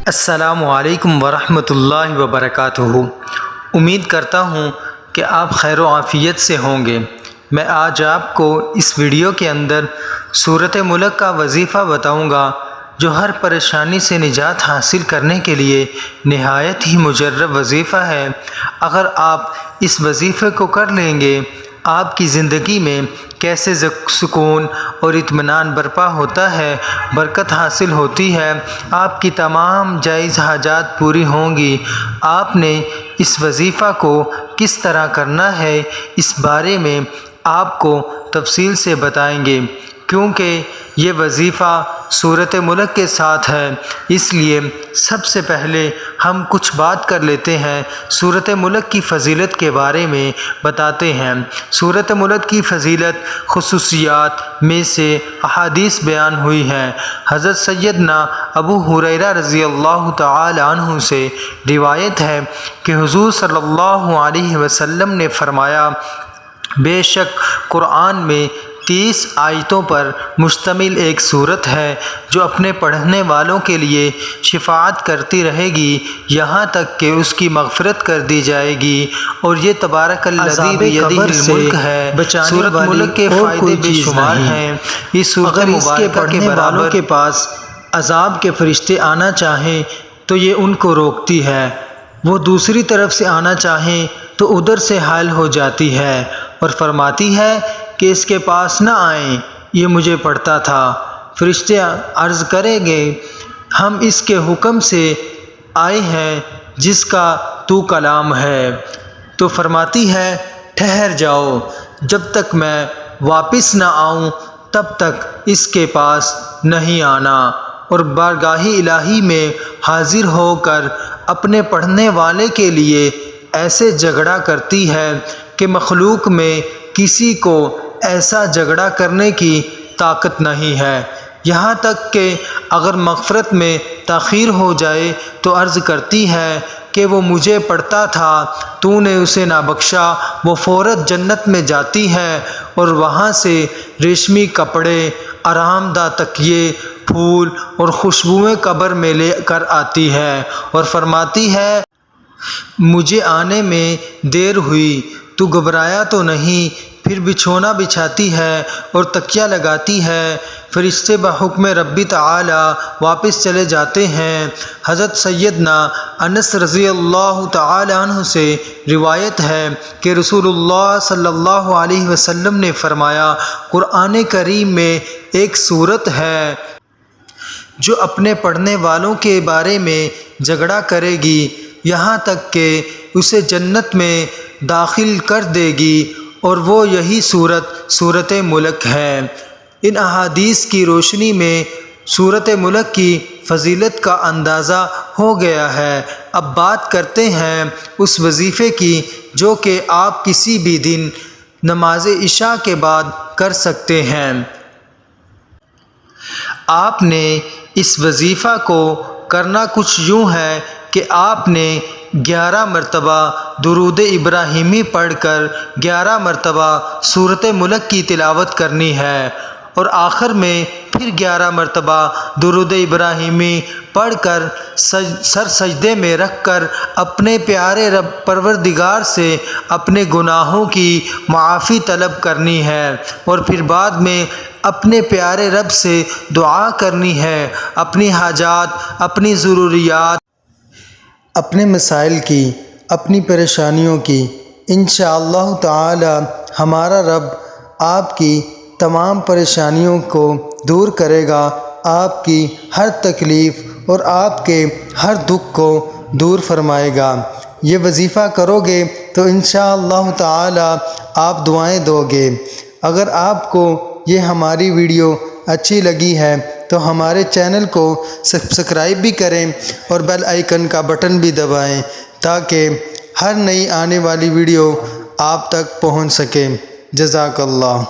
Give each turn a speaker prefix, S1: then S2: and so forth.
S1: السلام علیکم ورحمۃ اللہ وبرکاتہ۔ امید کرتا ہوں کہ آپ خیر و عافیت سے ہوں گے۔ میں آج آپ کو اس ویڈیو کے اندر سورۃ ملک کا وظیفہ بتاؤں گا جو ہر پریشانی سے نجات حاصل کرنے کے لیے نہایت ہی مجرب وظیفہ ہے۔ اگر آپ اس وظیفے کو کر لیں گے، آپ کی زندگی میں کیسے سکون اور اطمینان برپا ہوتا ہے، برکت حاصل ہوتی ہے، آپ کی تمام جائز حاجات پوری ہوں گی۔ آپ نے اس وظیفہ کو کس طرح کرنا ہے، اس بارے میں آپ کو تفصیل سے بتائیں گے، کیونکہ یہ وظیفہ سورۃ ملک کے ساتھ ہے۔ اس لیے سب سے پہلے ہم کچھ بات کر لیتے ہیں، سورۃ ملک کی فضیلت کے بارے میں بتاتے ہیں۔ سورۃ ملک کی فضیلت خصوصیات میں سے احادیث بیان ہوئی ہیں۔ حضرت سیدنا ابو ہریرہ رضی اللہ تعالی عنہ سے روایت ہے کہ حضور صلی اللہ علیہ وسلم نے فرمایا، بے شک قرآن میں 30 آیتوں پر مشتمل ایک سورت ہے جو اپنے پڑھنے والوں کے لیے شفاعت کرتی رہے گی یہاں تک کہ اس کی مغفرت کر دی جائے گی، اور یہ تبارک الذی بیدہ الملک ہے۔ سورۃ ملک کے فائدے بے شمار ہیں۔ اس سورۃ مبارکہ کے برابر کے پاس عذاب کے فرشتے آنا چاہیں تو یہ ان کو روکتی ہے، وہ دوسری طرف سے آنا چاہیں تو ادھر سے حائل ہو جاتی ہے اور فرماتی ہے کہ اس کے پاس نہ آئیں، یہ مجھے پڑھتا تھا۔ فرشتے عرض کریں گے، ہم اس کے حکم سے آئے ہیں جس کا تو کلام ہے۔ تو فرماتی ہے، ٹھہر جاؤ، جب تک میں واپس نہ آؤں تب تک اس کے پاس نہیں آنا، اور بارگاہ الہی میں حاضر ہو کر اپنے پڑھنے والے کے لیے ایسے جھگڑا کرتی ہے کہ مخلوق میں کسی کو ایسا جھگڑا کرنے کی طاقت نہیں ہے، یہاں تک کہ اگر مغفرت میں تاخیر ہو جائے تو عرض کرتی ہے کہ وہ مجھے پڑھتا تھا، تو نے اسے نہ بخشا۔ وہ فوراً جنت میں جاتی ہے اور وہاں سے ریشمی کپڑے، آرام دہ تکیے، پھول اور خوشبوئیں قبر میں لے کر آتی ہے اور فرماتی ہے، مجھے آنے میں دیر ہوئی، تو گھبرایا تو نہیں؟ پھر بچھونا بچھاتی ہے اور تکیہ لگاتی ہے۔ فرشتے بحکم ربی تعالی واپس چلے جاتے ہیں۔ حضرت سیدنا انس رضی اللہ تعالی عنہ سے روایت ہے کہ رسول اللہ صلی اللہ علیہ وسلم نے فرمایا، قرآن کریم میں ایک سورت ہے جو اپنے پڑھنے والوں کے بارے میں جھگڑا کرے گی یہاں تک کہ اسے جنت میں داخل کر دے گی، اور وہ یہی سورۃ ملک ہے۔ ان احادیث کی روشنی میں سورۃ ملک کی فضیلت کا اندازہ ہو گیا ہے۔ اب بات کرتے ہیں اس وظیفے کی جو کہ آپ کسی بھی دن نماز عشاء کے بعد کر سکتے ہیں۔ آپ نے اس وظیفہ کو کرنا کچھ یوں ہے کہ آپ نے 11 مرتبہ درود ابراہیمی پڑھ کر 11 مرتبہ سورۃ ملک کی تلاوت کرنی ہے، اور آخر میں پھر 11 مرتبہ درود ابراہیمی پڑھ کر سر سجدے میں رکھ کر اپنے پیارے رب پروردگار سے اپنے گناہوں کی معافی طلب کرنی ہے، اور پھر بعد میں اپنے پیارے رب سے دعا کرنی ہے، اپنی حاجات، اپنی ضروریات، اپنے مسائل کی، اپنی پریشانیوں کی۔ انشاءاللہ تعالی ہمارا رب آپ کی تمام پریشانیوں کو دور کرے گا، آپ کی ہر تکلیف اور آپ کے ہر دکھ کو دور فرمائے گا۔ یہ وظیفہ کرو گے تو انشاءاللہ تعالی آپ دعائیں دو گے۔ اگر آپ کو یہ ہماری ویڈیو اچھی لگی ہے تو ہمارے چینل کو سبسکرائب بھی کریں اور بیل آئیکن کا بٹن بھی دبائیں تاکہ ہر نئی آنے والی ویڈیو آپ تک پہنچ سکے۔ جزاک اللہ۔